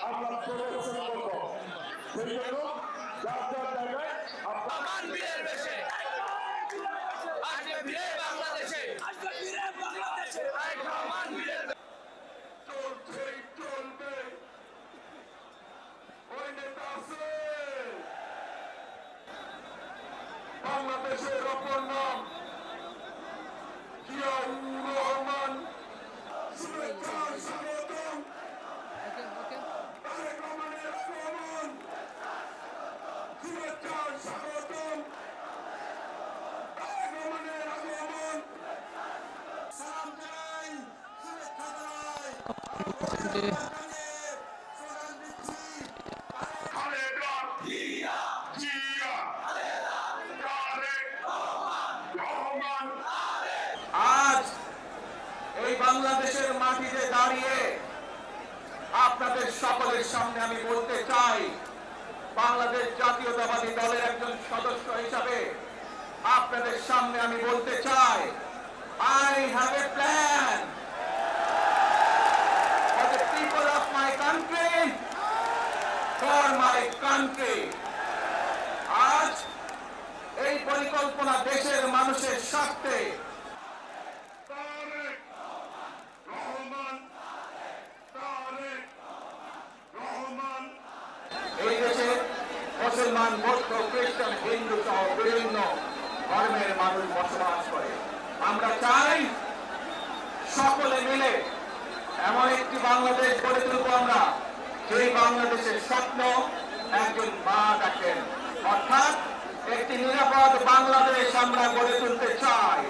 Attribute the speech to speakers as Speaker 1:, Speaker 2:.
Speaker 1: আমরা প্রদর্শন করব। সেই জন্য যার যার জায়গায় বাংলাদেশের অপর নাম জিয়াউর রহমান। শুভেচ্ছা স্বাগতম। তারেক রহমানের আগমন, শুভেচ্ছা স্বাগতম। তারেক রহমানের আগমন, সালাম জানাই, শুভেচ্ছা জানাই। আজ এই বাংলাদেশের মাটিতে দাঁড়িয়ে আপনাদের সকলের সামনে আমি বলতে চাই, বাংলাদেশ জাতীয়তাবাদী দলের একজন সদস্য হিসাবে আপনাদের সামনে আমি বলতে চাই, I have a plan for the people of my country, for my country. আজ এই পরিকল্পনা দেশের মানুষের স্বার্থে। এই দেশে মুসলমান, বৌদ্ধ, খ্রিস্টান, হিন্দু সহ বিভিন্ন ধর্মের মানুষ বসবাস করে। আমরা চাই সকলে মিলে এমন একটি বাংলাদেশ গড়ে তুলব আমরা, যেই বাংলাদেশের স্বপ্ন একজন মা দেখেন, অর্থাৎ একটি নিরাপদ বাংলাদেশ আমরা গড়ে তুলতে চাই।